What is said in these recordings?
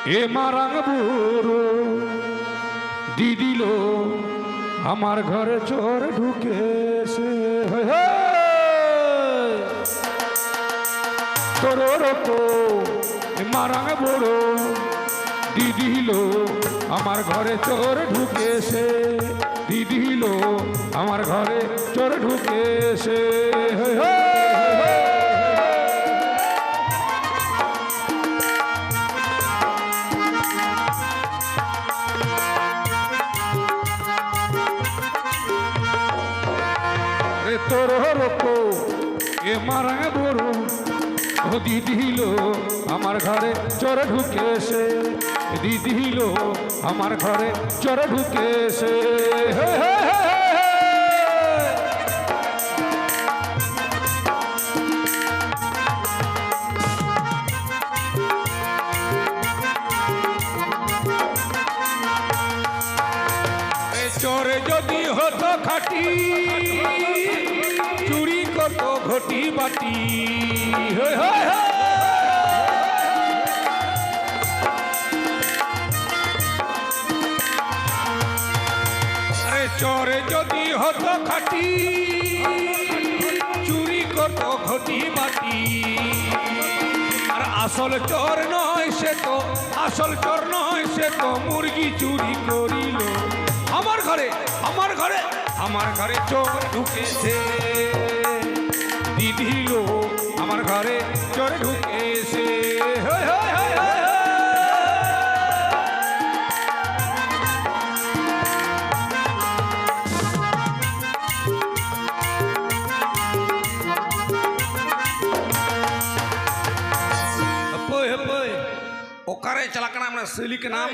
এ Marang বুড়ো দিদিল আমার ঘরে চোর ঢুকেছে তোর মারাং বুড়ো দিদিল আমার ঘরে চোর ঢুকেছে দিদিল আমার ঘরে চোর ঢুকেছে তোর রকো এ মারা বড় ও দিদিল আমার ঘরে চোর ঢুকেছে দিদিল আমার ঘরে চোর ঢুকেছে চোরে যদি হতো খাটি চুরি কত ঘটি বাটি আরে চোরে যদি হতো খাটি চুরি কত ঘটি বাটি আর আসল চোর নয় সে তো আসল চোর নয় সে তো মুরগি চুরি করিল আমার ঘরে আমার ঘরে আমার ঘরে চোর ঢুকেছে দিদিল আমার ঘরে চোর ঢুকেছে ওকারে চালাকানা আমরা সেলিকে নাম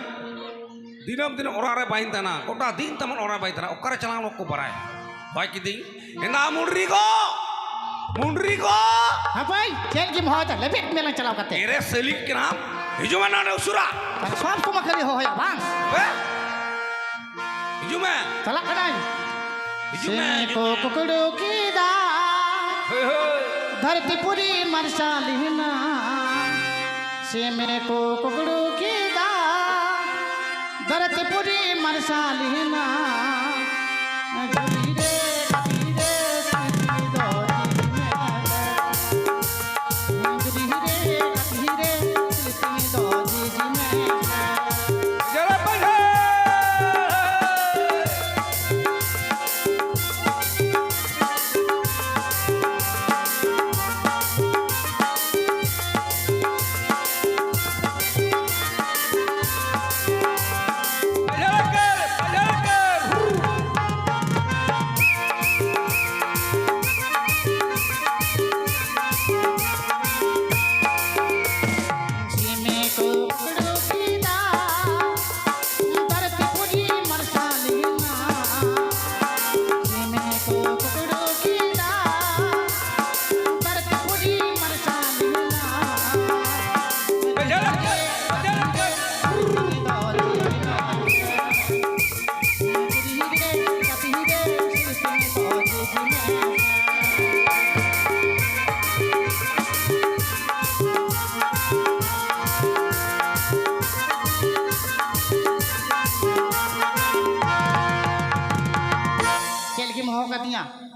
দিনম दिन ओरारे बाइंता ना कोटा दिन तमन ओरा बाइंता ना ओकारे चलांग लोग को बराय भाई की दिन ना मुंडरी को हाँ भाई चल की मोहता लेबेट में लग चलाओ करते तेरे सेलिक के नाम हिजू में ना ने उसुरा सब को मखरी हो या बांग हिजू में चला कनाई हिजू में को कुकड़ो की दा धरती पूरी मरसालिना से मेरे को कुकड़ो की दा धरती पूरी मरसालिना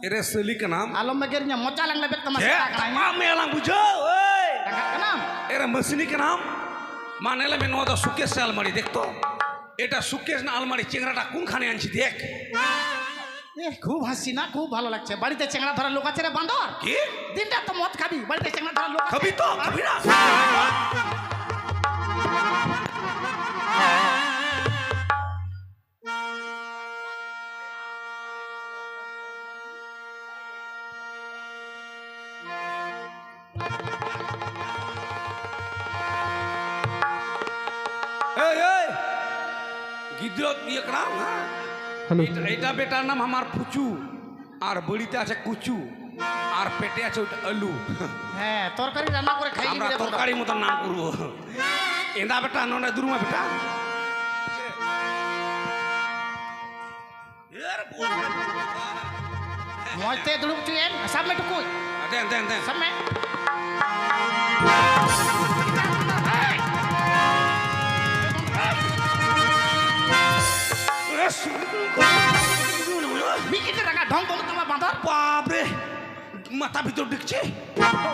तेरे सेलिक के नाम आलम में गिरnya mocha lang lebet ke masyarakat apa melang bujo oi tangkat ke नाम तेरे मशीनी के नाम माने ले मेनो तो सुकेश से अलमारी देख तो এটা সুকেশ না আলমারি চেংড়াটা কোনখানে আনছি দেখ খুব হাসি না খুব ভালো লাগছে বাড়িতে চেংড়া ধরা লোক আছে রে বান্দর কি দিনটা তো মদ খাবি বাড়িতে চেংড়া ধরা লোক খাবি তো খাবি না गिद्रो ये नाम এটা বেটার নাম আমার পুচু আর বড়িতে আছে কুচু আর পেটে আছে আলু হ্যাঁ তরকারি রান্না করে খাই আমরা তরকারি মত নাম করব এন্দা বেটা ননে দুরুমা বেটা यार মজতে দুলুক চুয়েন সব में टुकुई देन देन देन सब में ভং বলো তোমার বাঁধর বাপরে মাথা ভিতর ঢুকছে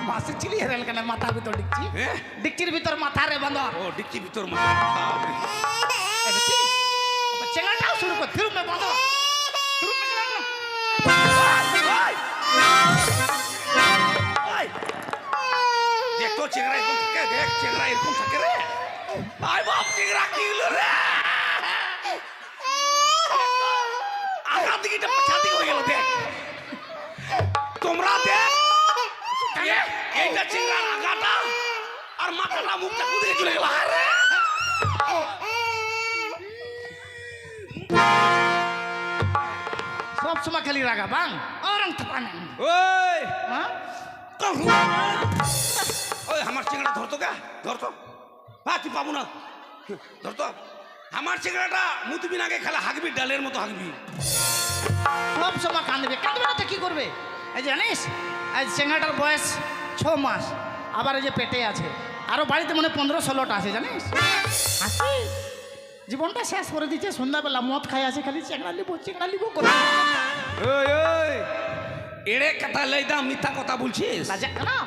মাসে চিলি হেরেল কেন মাথা ভিতর ডিকছি হ্যাঁ ডিকচির ভিতর মাথা রে বাঁধর ও ডিকছি ভিতর মাথা বাপরে চেঙ্গাটাও শুরু কর ফিরুম মে বাঁধর ফিরুম মে লাগলো দেখ তো চেংড়া এরকম থাকে দেখ চেংড়া এরকম থাকে রে আই বাপ চেংড়া কি হলো রে আগা দিকে পাছা দিকে হয়ে গেল দেখ তোমরা দেখ এইটা চেংড়ার আগাটা আর মাথাটা মুখটা কুদিকে চলে গেল আরে সব সময় খালি রাগা বাং অরং থাপানে ওই হ্যাঁ ওই আমার চেংড়া ধরতো গা ধরতো হ্যাঁ তুই পাবো না ধরতো আমার চেংড়াটা মুতবিন আগে খেলা হাগবি ডালের মতো হাগবি সব সময় কাঁদবে কাঁদবে না তো কি করবে এই যে জানিস আজ চেঙ্গাটার বয়স 6 মাস আবার এই যে পেটে আছে আরো বাড়িতে মনে 15-16টা আছে জানিস হাসি জীবনটা শেষ করে দিচ্ছে সন্ধ্যাবেলা মদ খাই আছে খালি চেংড়া লিবো করে ওই ওই এড়ে কথা লইদা মিথ্যা কথা বলছিস লাজা না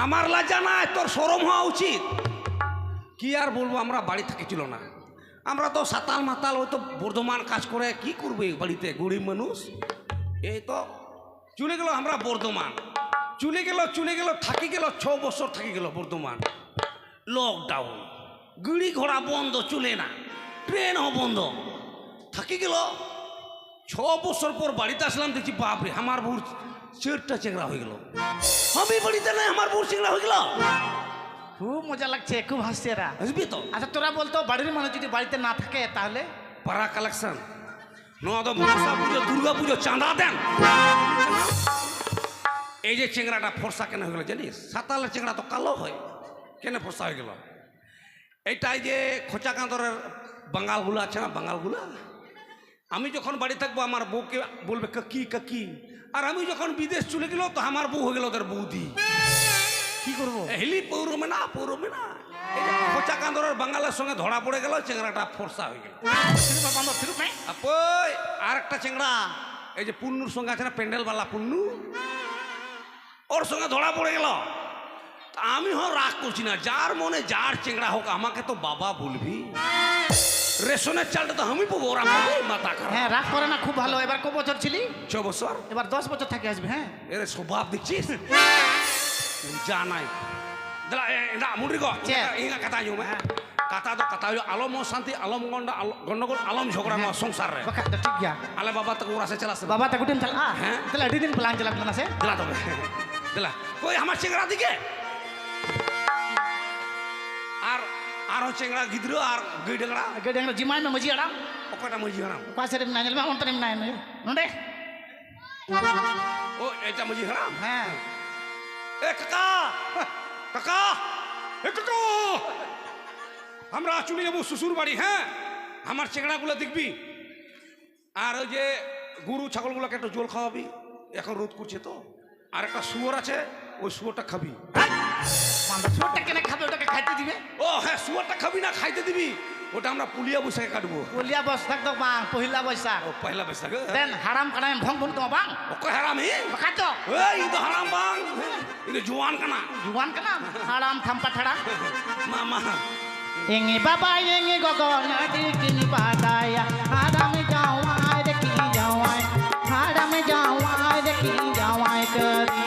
আমার লজ্জা নাই তোর শরম হওয়া উচিত কি আর বলবো আমরা বাড়ি থাকেছিল না আমরা তো সাতাল মাতাল ওই তো বর্ধমান কাজ করে কি করবে বাড়িতে গরিব মানুষ এই তো চলে গেল আমরা বর্ধমান চলে গেল থাকি গেল 6 বছর থাকি গেল বর্ধমান লকডাউন গাড়ি ঘোড়া বন্ধ চলে না ট্রেনও বন্ধ থাকি গেল 6 বছর পর বাড়িতে আসলাম দেখছি বাপরে আমার বউর 4টা চেংড়া হয়ে গেল আমি বাড়িতে নাই আমার বউর চেংড়া হয়ে গেল খুব মজা লাগছে খুব হাসছে এরা বুঝবি তো আচ্ছা তোরা বলতো বাড়ির মানুষ যদি বাড়িতে না থাকে তাহলে পাড়া কালেকশন নদ মনসা পুজো দুর্গা পুজো চাঁদা দেন এই যে চেংড়াটা ফর্সা কেন হয়ে গেল জানিস সাতালের চেংড়া তো কালো হয় কেন ফর্সা হয়ে গেল এইটাই যে খোঁচা কাঁদরের বাঙালগুলো আছে না বাঙালগুলো আমি যখন বাড়ি থাকবো আমার বউকে বলবে কাকি কাকি আর আমি যখন বিদেশ চলে গেল তো আমার বউ হয়ে গেল ওদের বৌদি কি করবো হেলি পৌরমে না এই যে খোঁচা কাঁদরের বাঙালের সঙ্গে ধরা পড়ে গেল চেংড়াটা ফর্সা হয়ে গেল আর একটা চেংড়া এই যে পুন্নুর সঙ্গে আছে না প্যান্ডেলওয়ালা পুন্নু ওর সঙ্গে ধরা পড়ে গেল আমি রাগ করছি না যার মনে যার চেংড়া হোক আমাকে তো বাবা বলবি রেশনের চালটা তো আমি পাবো ওরা মাথা খারাপ হ্যাঁ রাগ করে না খুব ভালো এবার কত বছর ছিলি 6 বছর এবার 10 বছর থাকে আসবে হ্যাঁ এর স্বভাব দেখছিস যা নাই না মুড়ি গো ইঙ্গা কথা যাও হ্যাঁ কথা তো কথা আলম শান্তি আলম গন্ডগোল আলম ঝগড়া না সংসার রে ঠিক গিয়া আলে বাবা তো ওরা সে চলাছে বাবা তা গুটিন চাল হ্যাঁ তাহলে এডিন প্ল্যান চালাক না সে দিলা তো দিলা কই আমার চেংড়া দিকে আর চেংড়া গিদ্র আর গইডেংড়া গেডেংরা জিমাই মে মজি আড়াম ওকটা মজি হারাম পাশে রে নাইল মে অন্তরে নাই নডে ও এটা মজি হারাম হ্যাঁ এ কাকা কাকা এ কাকা আমরা চলে যাবো শ্বশুর বাড়ি হ্যাঁ আমার চেংড়াগুলো দেখবি আর ওই যে গরু ছাগলগুলোকে একটু জল খাওয়াবি এখন রোদ করছে তো আর একটা শুয়োর আছে ওই শুয়োরটা খাবি শুয়োরটা কেন খাবে ওটাকে খাইতে দিবে ও হ্যাঁ শুয়োরটা খাবি না খাইতে দিবি ওটা আমরা পুলিয়া বৈশাখে কাটবো পুলিয়া বৈশাখ তো বাং পহিলা বৈশাখ ও পয়লা বৈশাখ দেন হারাম কানায় ভং ভং তো বাং ওকে হারাম হি খাচ্ছ এই তো হারাম বাং এটা জোয়ান কানা জুয়ান কানা হারাম থাম্পা ঠাড়া মামা এঙ্গে বাবা এঙ্গে গগন কিনি বাদায়া হারাম যাওয়ায় রে কি যাওয়ায় হারাম যাওয়ায় রে কি যাওয়ায় করি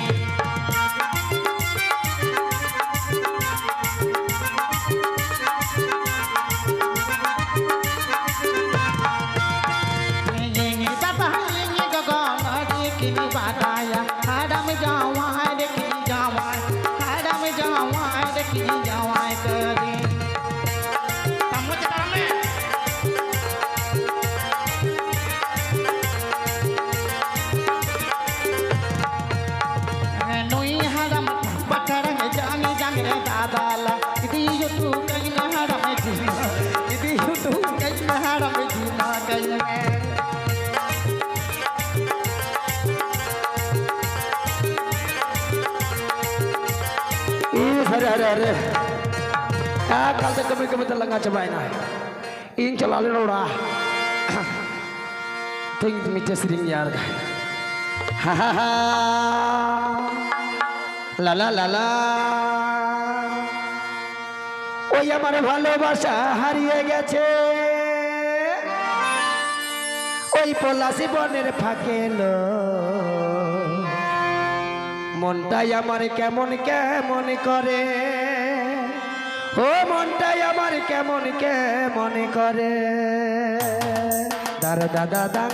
এঙ্গে বাবা এঙ্গে গগন কিনি বাদায়া হারাম যাওয়ায় রে কি যাওয়ায় হারাম যাওয়ায় রে কি যাওয়ায় করি अरे कल तक कभी कभी लगा चबाई ना इन चला ले रोड़ा थिंक मीठे सिरिंग यार হা হা হা লা লা লা লা ওই আমার ভালোবাসা হারিয়ে গেছে ওই পলাশি বনের ফাঁকে লো মনটাই আমার কেমন কেমন করে ও মনটাই আমার কেমন কেমন করে দার দাদা দাং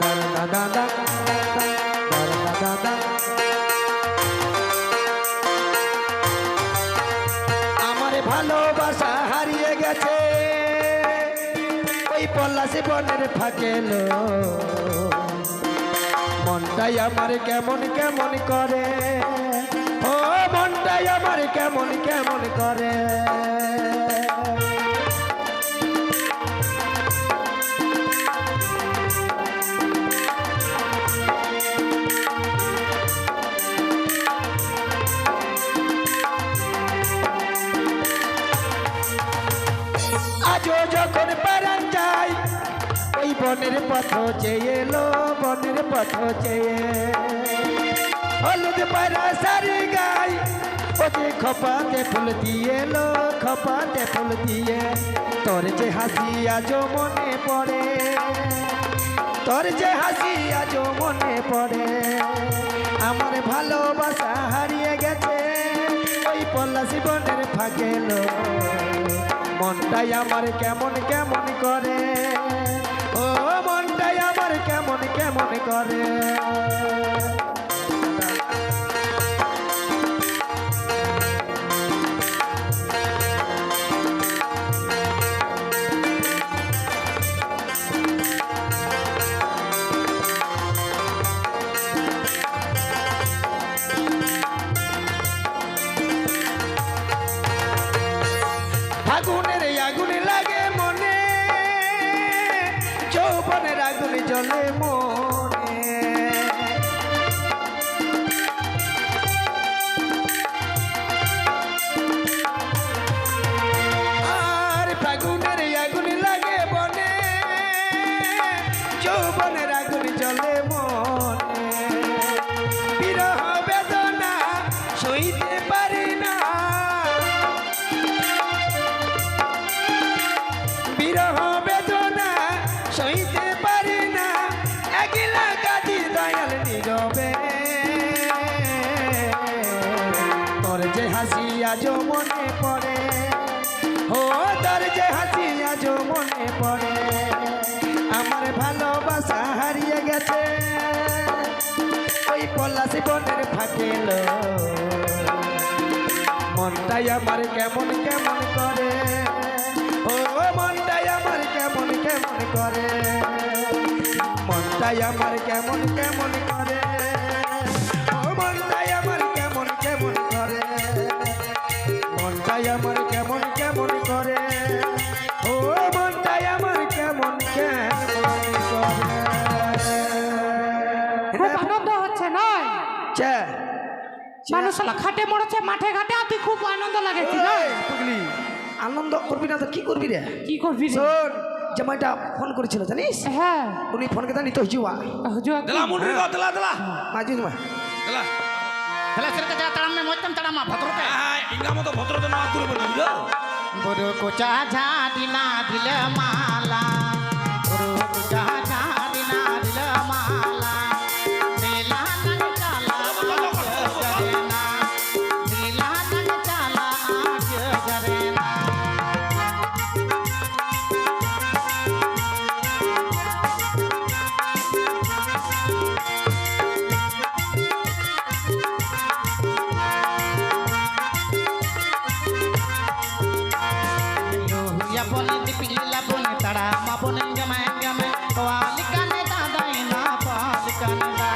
দার দাদা দাং দার দাদা দাং আমার ভালোবাসা হারিয়ে গেছে ওই পলাশি বনের ফাঁকে লো মনটাই আমার কেমন কেমন করে ও মনটাই আমার কেমন কেমন করে আজও যখন পারান যাই ওই বনের পথ চেয়ে এলো বনের পথ চেয়ে হলুদ পায়রা সারি গাই ওকে খপাতে ফুল দিয়ে এলো খপাতে ফুল দিয়ে তোর যে হাসি আজও মনে পড়ে তোর যে হাসি আজও মনে পড়ে আমার ভালোবাসা হারিয়ে গেছে ওই পলাশি বনের ফাঁকে লো মনটাই আমার কেমন কেমন করে ও মনটাই আমার কেমন কেমন করে আগুনের আগুন লাগে মনে যৌবনের আগুন জ্বলে মনে আর ফাগুনের আগুন লাগে মনে যৌবনের আগুন জ্বলে মনে বিরহ বেদনা সইতে পারি না বিরহ বেদনা সইতে পারি না একলা কাঁদি দয়াল নীরবে তোর যে হাসি আজও মনে পড়ে ও তোর যে হাসি আজও মনে পড়ে আমার ভালোবাসা হারিয়ে গেছে ওই পলাশি বনের ফাঁকে লো মনটাই আমার কেমন কেমন করে ও মনটাই আমার কেমন কেমন করে মনটাই আমার কেমন কেমন করে ও মনটাই আমার কেমন কেমন করে মনটাই আমার কেমন কেমন করে ও মনটাই আমার কেমন কেমন করে খুব আনন্দ হচ্ছে নয় চা মানুষ খাটে মরেছে মাঠে ঘাটে আর তুই খুব আনন্দ লাগেছি না পুগলি আনন্দ করবি না তো কি করবি রে কি করবি রে? শোন জামাইটা ফোন করেছিল জানিস হ্যাঁ উনি ফোন করে তো হিজুয়া হুজুর দিলা মুন্ডি গো দিলা দিলা মাঝি মা দিলা খেলা ছেড়ে যা তাড়ামে মরতাম তাড়ামা ভদ্রতে হ্যাঁ ইংলা মতো ভদ্রতা না তুলবে না বুঝলো বড় কোচা ঝাড়ি না দিলে মালা বড় কোচা ঝাড়ি না দিলে মালা নীলা রঙ চালা আজ জরে না নীলা রঙ চালা আজ জরে না লোহিয়া বনে দিপিলা বনে তারা মা বনে গমে গমে পালিকানে দাদাই না পালিকানে দা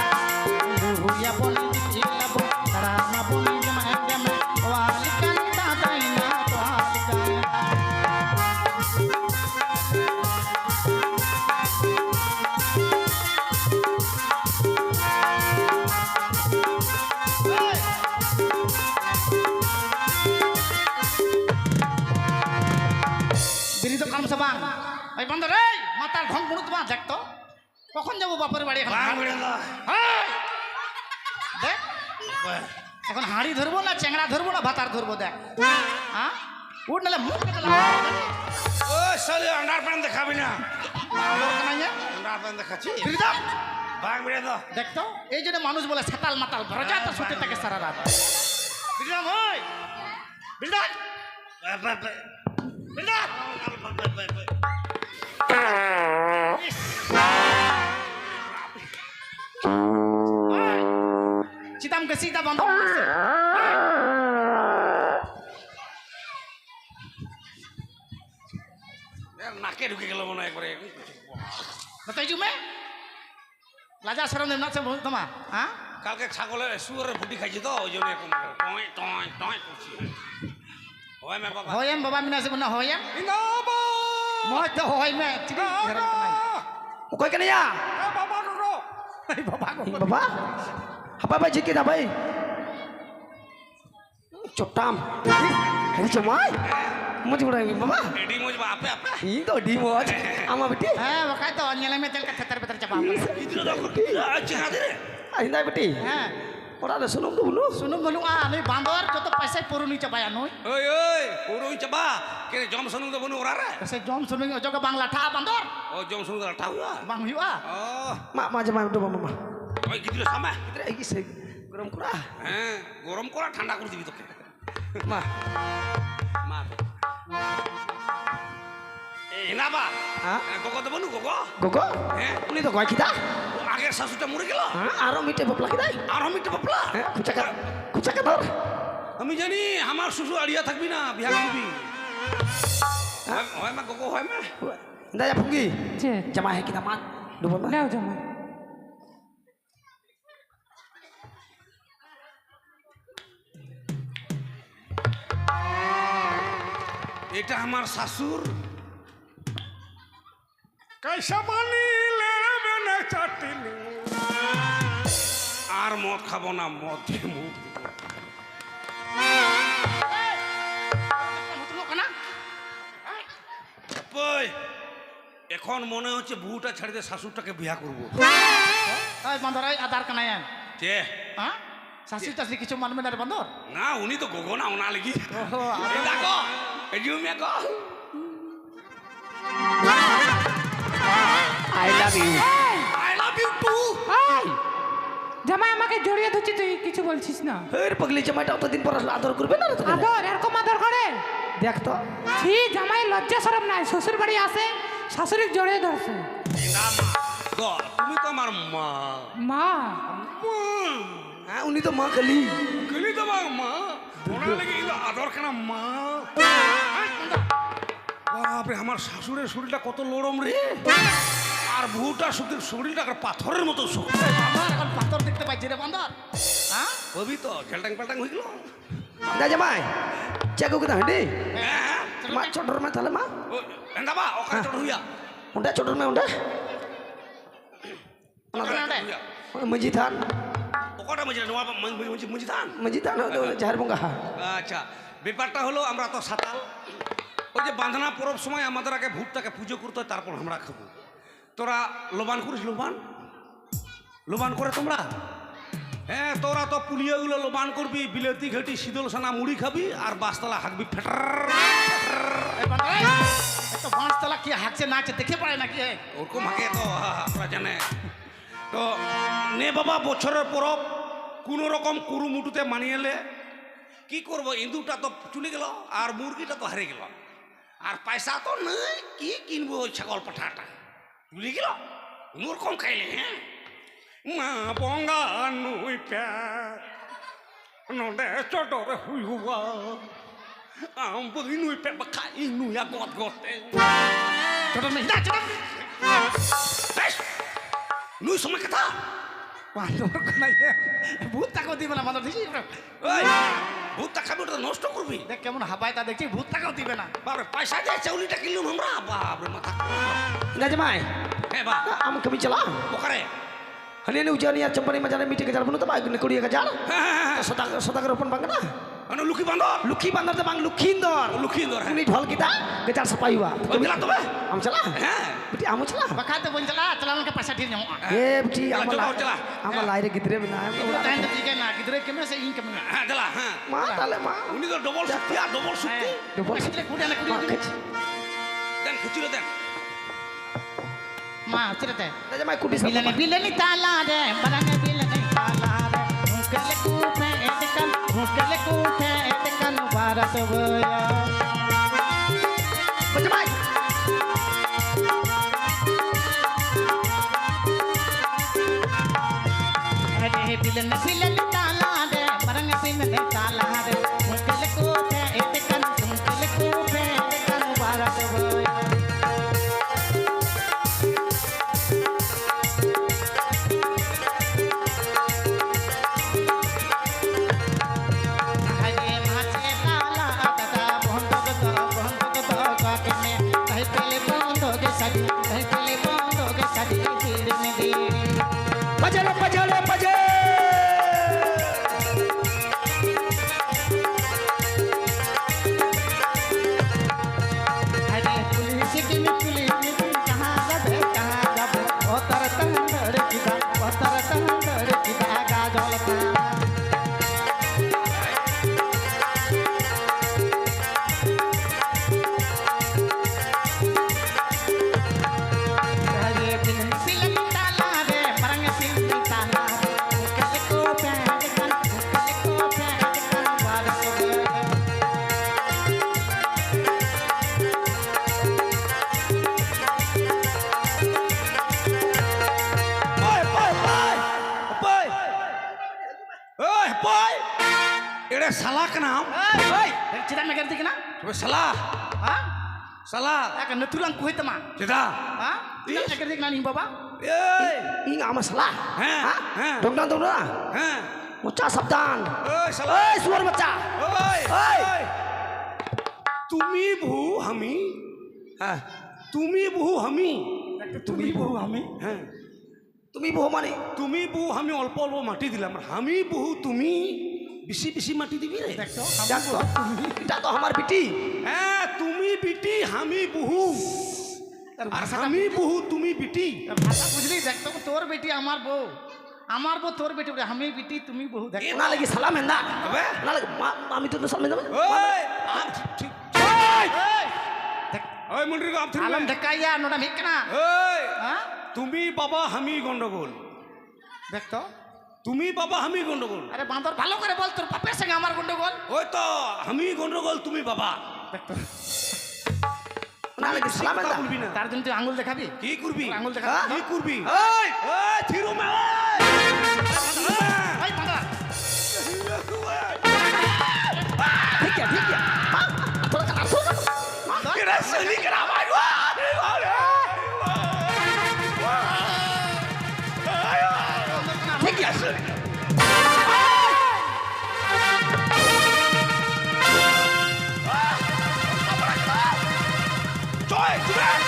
লোহিয়া বনে দিপিলা বনে তারা মা বনে গমে গমে পালিকানে দাদাই না পালিকানে বিরিত কাম সবাং ওই বন্ধ রে মাতার ঘং বুড়ুত বা দেখতো কখন যাবো বাপের বাড়ি এখন বাং বেড়ে দাও। এই! দেখ এখন হাঁড়ি ধরবো না চেংড়া ধরবো না ভাতার ধরবো দেখ হ্যাঁ উঠ নালে মুখ কেটে লাগবে। ও সালে আন্ডার প্যান্ট দেখাবি না লোক নাই যে? আন্ডার প্যান্ট দেখাচ্ছি ফিরদাম। বাং বেড়ে দাও। দেখতো এই জন্য মানুষ বলে সাতাল মাতাল ভরজা তো শুতে থাকে সারা রাত বিলদাম ওই বিলদাম বিলদাম চিতামকে সীতা বন্ধ করছে। নাকে ঢুকে গেল মনে হয় একবারে তাই জুমে লাজা সরম না সে তোমা হ্যাঁ কালকে ছাগলের শুয়ারের ফুটি খাইছি তো ওই জন্য এরকম টয় টয় টয় করছি হয় মে বাবা হয়ম বাবা মিনা সে বনা হয়ম ইনাবা মই তো হয় মে চিনি ঘর নাই Kau kena ya? বাবা গো এই বাবা গো Bapa? Apa apa jikit apa? Cotam. Ini cemai. Mau coba lagi bapa? এডি মজ আপে আপে Ini tu di moj. Ama beti. হ্যাঁ বাকাই তো অঞ্জলে মে তেল কা থেতর বেতর চাপা ইদিলো দেখো আচ্ছা দে Ah, ini beti. হ্যাঁ Orang ada sunum tu dulu. শুনুন বলুন নই বান্দর যত পয়সা পুরুনি চাপায়া নই ওই ওই পুরোই চাবা কে জম সনু দে বনু ওরারে সে জম শুনুন অজগ বাংলা ঠা বান্দর ও জম সনু দা ঠাউয়া বাং হুয়া ও Mak macam mana tu mama? ওই গিদিলো সামা Kita lagi se geram kurang. হ্যাঁ গরম করা ঠান্ডা করে দিবি তোকে Mah. মা এই না বা হ্যাঁ? গোগো দে বনু গোগো Gogo? হ্যাঁ Ini tu kau kita. আগের শাশুটা মরে গেল Ah, aro mite bapa kita. আর আমি তো বাপলা Kucak tor. আমি জানি আমার শ্বশুর আড়িয়া থাকবি না বিয়া করবি হয় মা গোগো হয় মা Dah ya pergi. যে Jamaah kita mat. Dua mah. নাও জামাই এটা আমার শাশুর कैसा पानी लेवे ना चाटनी আর মদ খাবো না মদ দিয়ে মুখ ওই এখন মনে হচ্ছে বুটা ছেড়ে দিয়ে শাশুড়টাকে বিয়া করবো এই বান্দর এই আধার কানায় যে হ্যাঁ শাসি টাসি কিছু মানবে না রে বান্দর না উনি তো গোগো না ওনা লাগি ওহো, এই দেখো এই জুমিয়া কো I love you. I love you too এই জামাই আমাকে জড়িয়ে ধরছি তুই কিছু বলছিস না Hei, pagli jamaah tak tadi pernah ador kurban ada tu. আদর এরকম আদর করে Dia kata. ছি জামাই লজ্জা শরম নাই শ্বশুর বাড়ি আসে শাশুড়ি জড়িয়ে ধরছে না মা গো তুমি তো আমার মা মা Ah, uni tu mah kali. গলি তোমার মা ওনার লাগে কিন্তু আদর কেনা মা বাপরে আমার শাশুড়ের শরীরটা কত লরম রে আর বউটা শরীরটা পাথরের মতো শক্ত আমার এখন পাথর দেখতে পাইছি রে বান্দর হ্যাঁ হবি তো খেলটাং পাল্টাং হয়ে গেল Dah jamaah. Jago kita handi. হ্যাঁ Mak codor mah thala mah. এন্দা বা ওখানে চড় হইয়া Unda codor mah unda. Menjitan. ওখানে মজা নোয়া মজিদান Menjitan tu jahar bunga. আচ্ছা ব্যাপারটা হলো আমরা তো সাতাল ওই যে বাঁধনা পরব সময় আমাদের আগে ভূতটাকে পুজো করতে হয় তারপর আমরা খাবো তোরা লোবান করিস লোবান লোবান করে তোমরা হ্যাঁ তোরা তো পুলিয়াগুলো লোবান করবি বিলেতি ঘেটি শীতল সানা মুড়ি খাবি আর বাসতলা হাঁকবি ফেটার এই বান্দর এই তো বাঁশতলা কি হাঁকছে নাচে দেখে পারে নাকি ওরকম হাঁকে তো আপনারা জানে তো নে বাবা বছরের পরব কোনো রকম কুরুমুটুতে মানিয়ে এলে কি করব ইন্দুটা তো চলে গেল আর মুরগিটা তো হারিয়ে গেল আর পয়সা তো নেই কি কিনবো ওই ছাগল পাঠাটা চলে গেল নূর কম খাইলে হ্যাঁ মা বঙ্গা নুই প্যার নডে চটরে হুই হুয়া আম বই নুই প্যার খাই নুইয়া গত গতে ছোট মেয়ে না ছোট নুই সময় কথা বান্দর কানায় ভূত তাকেও দিবে না বান্দর দেখি ওই ভূতটা খাবি ওটা নষ্ট করবি দেখ কেমন হাবায় তা দেখছি ভূত তাকেও দিবে না বাপরে পয়সা দিয়ে চৌলিটা কিনলাম আমরা বাপরে মাথা Dah jamaah. হ্যাঁ বা Am kami celah. ওখানে Hani ni ujian ni cempani macam ni meeting kejar pun tu baik ni kuliah kejar. হ্যাঁ Sotak ropan bangga dah. মানে লুকি বান্দর লুকি বান্দর তো বাং লুখিন্দর লুখিন্দর উনি ঢল kita kejar sepayua Bilang tuh, Bah. am salah হ্যাঁ beti amu salah Bakal tuh pun celah, celah ke pasar dia nyamuk. beti Celah, amu celah, lah celah. amu lahir gidre bina Tahan tuh jika nak, gitu deh kemana saya ingin kemana. হ্যাঁ জ্বালা হ্যাঁ ma tale ma উনি তো double Shakti R double Shakti double Kita kuda nak ma kuda. kecil then খুচুরে then Ma, cerita. aja mai kudis Bila ni tala deh, barang bila ni tala deh. Mukele kupe etekan barat boya. macam mai Ada bila ni tala deh, barang bila ni tala deh. Mukele kupe etekan barat boya. Hare mache tala tata bondo to kaake me kahi pele bondo ge sadi tir me di pajale Hare pulis me kaha gab o tar tandar kita ga jol pa Hare film tala de barang film tala kale ko pyaar kan barat boya ওই পয় এটা শালা কা নাম Cita me kerti kena? তবে শালা Ha? শালা Akan netulang kuih tema. যেটা Ha? Cita me kerti kena nih bapa? এই ini ama salah হ্যাঁ হ্যাঁ dong হ্যাঁ mocha sabdan ওই শালা oi suar macha ওই ওই। ওই তুমি বহু আমি হ্যাঁ তুমি বহু আমি তুমি বহু আমি হ্যাঁ তুমি বহু মানে তুমি বহু আমি অল্প অল্প মাটি দিলাম আর আমি বহু তুমি বেশি বেশি মাটি দিবি রে এটা তো আমার বিটি হ্যাঁ তুমি বিটি আমি বহু আর আমি বহু তুমি বিটি ভাষা বুঝলি দেখ তো তোর বেটি আমার বউ তোর বেটি বলে আমি বেটি তুমি বহু দেখ না লাগি সালাম হেন্দা তবে না লাগে আমি তো সালাম হেন্দা ওই ঠিক ওই দেখ ওই মন্দির কাম ঠিক আলম ঢাকাইয়া নোটা মিক না ওই হ্যাঁ তুমি বাবা আমি গন্ডগোল দেখ তো তুমি বাবা আমি গন্ডগোল আরে বান্দর ভালো করে বল তোর বাপের সঙ্গে আমার গন্ডগোল ওই তো আমি গন্ডগোল তুমি বাবা দেখ তো না লাগে সালাম কথা হেন্দা বলবি না তার জন্য তুই আঙুল দেখাবি কি করবি আঙুল দেখা কি করবি ওই ওই থিরু মে ওই বান্দর ঠিক আছে তোর কাছে আসো কেরা সলি কেরা ভাই ঠিক আছে জয় জয়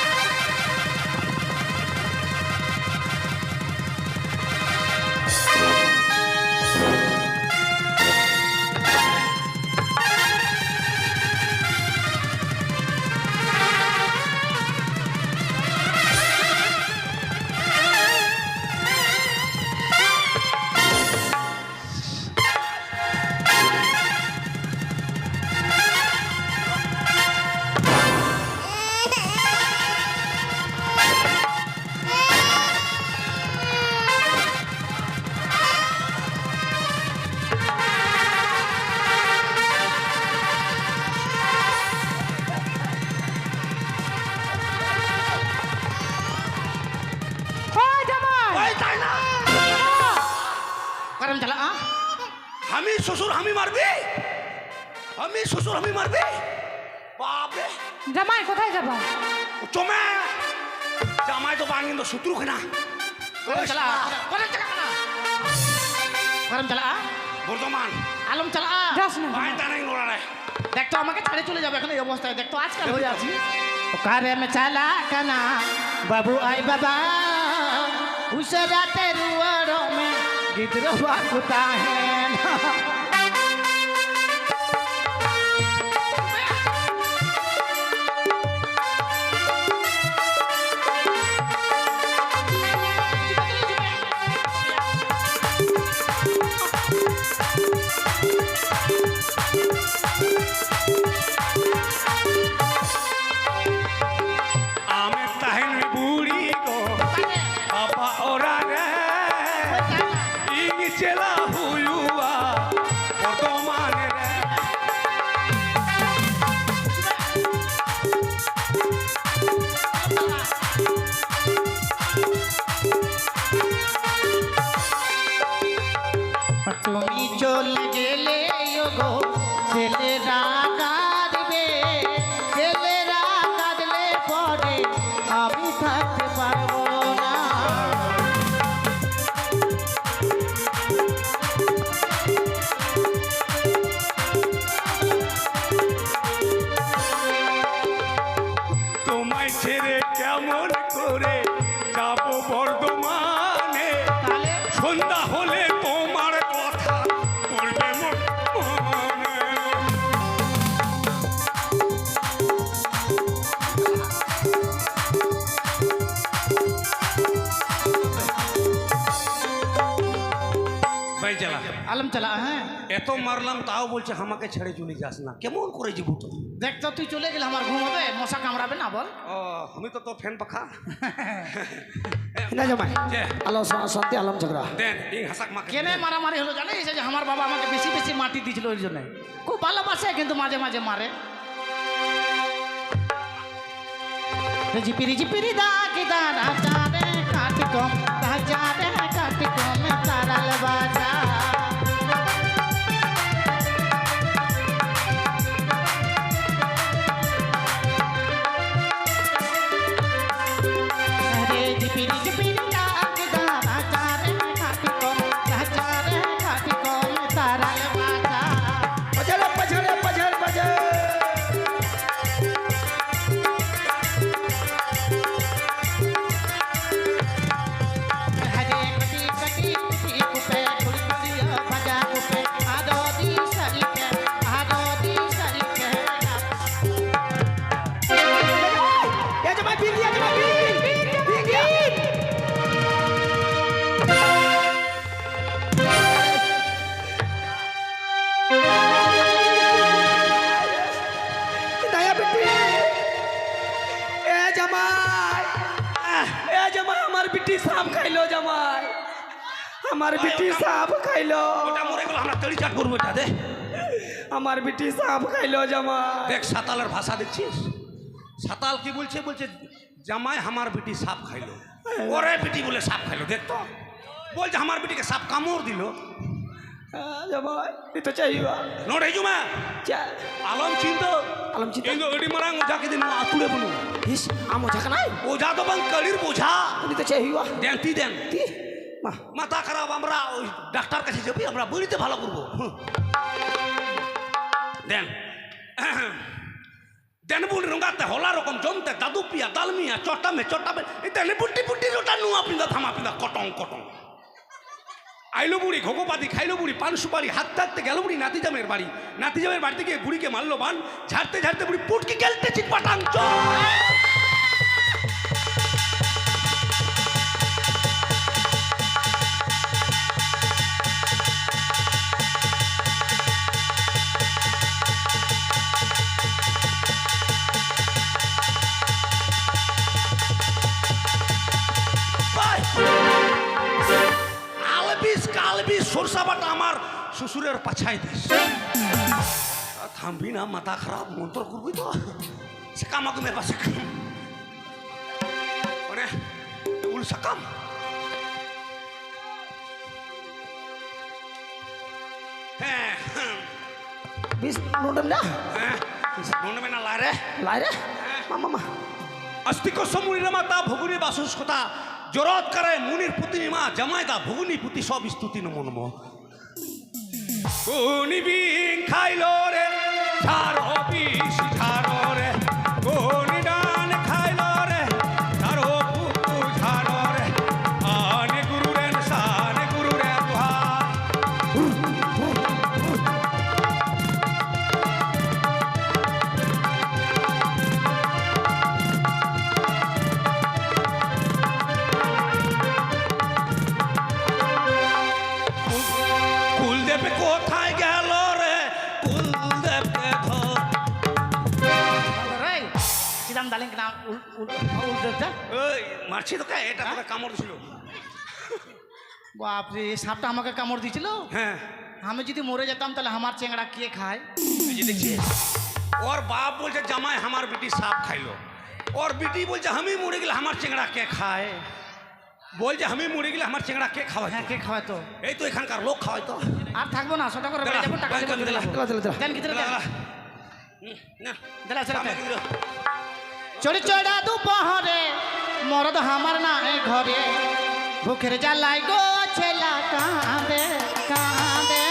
ওই জামাই ওই তাই না কারণ চালা আমি শ্বশুর আমি মারবি আমি শ্বশুর আমি মারবি বাপরে জামাই কোথায় যাবা চমে জামাই তো বান কিন্তু শত্রু কেনা কারণ চালা কারণ চালা বর্তমান আলম চালা যাস না ভাই তা নাই নোড়ারে দেখ তো আমাকে ছাড়ে চলে যাবে এখন এই অবস্থায় দেখ তো আজকাল হয়ে আছি কারে মে চালা কানা বাবু আই বাবা উস রাতে রুয়ারো মে গিদরवा कुता है তোমায় ছেড়ে কেমন করে যাব বর্ধমানে তাহলে সন্ধ্যা হলে তোমার কথা পড়বে মনে। ভাই চালা আলম চালা, হ্যাঁ এত মারলাম তাও বলছে আমাকে ছেড়ে চলে যাস না, কেমন করে যাবো তো? দেখ তো তুই চলে গেলে আমার ঘুম হবে, মশা কামড়াবে না বল? ও আমি তো তোর ফ্যান পাখা না জামাই যে আলো শান্তি আলম ঝগড়া দেন এই হাসাক মাকে কেনে মারামারি হলো জানিস? এই যে আমার বাবা আমাকে বেশি বেশি মাটি দিয়েছিল ওই জন্য। খুব ভালোবাসে কিন্তু মাঝে মাঝে মারে। ঝিপিরি ঝিপিরি দাগি দানা জানে কাটি কম তা জানে কাটি কম তারাল বাজা। আরে ঝিপিরি ঝিপিরি দাগি দানা জানে কাটি কম তা জানে কাটি কম তারাল বাজা। বাজারে বাজারে বাজার বাজার हरे कटी कटी कुपे कुलकुलिया भजा कुपे आदोदी सरी के এ জামাই বিল দিয়া জামাই বিল দিয়া नया बेटी ए जमाई हमार बेटी सांप खाइलो जमाई हमार बेटी सांप खाइलो ওটা মরে গেল আমরা তড়ি চাট করবো এটা দে हमार बेटी सांप खाइलो जमाई দেখ সাতালের ভাষা দেখছিস সাতাল কি বলছে বলছে জামাই আমার বেটি সাপ খাইলো ওরে বেটি বলে সাপ খাইলো দেখ তো বলছে আমার বেটিকে সাপ কামড় দিল जमाई ये तो चाहिए নোট এই জমা चा আলম চিন্তা आलम चिता কিন্তু এডি মারাং ওঝাকে দিন আতুলে বলু इस आमो झकनाई ওঝা তো বাং কালির বোঝা ये तो चाहिए দেন তুই দেন ती मा মাথা খারাপ আমরা ওই ডাক্তার কাছে যাবি আমরা বলিতে ভালো করবো দেন দেন বলি রঙাতে হলা রকম জমতে দাদু পিয়া দালমিয়া চটামে এই দেন বুটি বুটি ওটা নুয়া পিন্দা থামা পিন্দা কটং কটং আইলো বুড়ি ঘোগোপাতি খাইলো বুড়ি পান সুপারি হাঁটতে হাঁটতে গেল বুড়ি নাতিজামের বাড়িতে গিয়ে বুড়িকে মারলো বান ঝাড়তে ঝাড়তে বুড়ি পুটকি গেলতে চিট পাটাং কালবিস সরষা বাটা আমার শ্বশুরের পাছায় দিস থামবি না মাথা খারাপ মন্ত্র করবি তো সে কামাকে মেরে পাশে মানে উল সাকাম হ্যাঁ बीस नोटम ना হ্যাঁ মনে না লারে लाई रे मामा मामा अस्तिक समूरी माता ভগুনি বাসুস কথা জরত করে মুনির পুতিনি মা জামাইদা ভগুনি পুতি সব স্তুতি নমো নমো কোনি বিং খাইলো রে ঝাড়ো বিষ ঝাড়ো রে কোনি ডান খাইলো রে ঝাড়ো পুতু ঝাড়ো রে আনে গুরু রে সানে গুরু রে তুহার কুলদেব কোথায় গেল রে কুলদেব রে কিরাম দালিং না উল্টা ওই মারছি তো কে এটা তোকে কামড় ছিল বাপ রে, এই সাপটা আমাকে কামড় দিয়েছিল। হ্যাঁ আমি যদি মরে যেতাম তাহলে আমার চেংড়া কে খায়? এই যে দেখছিস ওর বাপ বলছে জামাই আমার বেটি সাপ খাইলো ওর বেটি বলছে আমি মরে গেলে আমার চেংড়া কে খায় বলছে আমি মরে গেলে আমার চেংড়া কে খাওয়ায় হ্যাঁ, কে খাওয়ায় তো? এই তো এখানকার লোক খাওয়ায় তো আর থাকবো না, সেটা করে বেড়ে যাবো, টাকা দেবো, চলে যাবো। चलो चलो चलो দেন ভিতরে দেন। না দিলা চলে চড়ি চড়া দুপহরে মরদ হামার নাই ঘরে ভুখের জ্বালাই গো ছেলা কাঁদে কাঁদে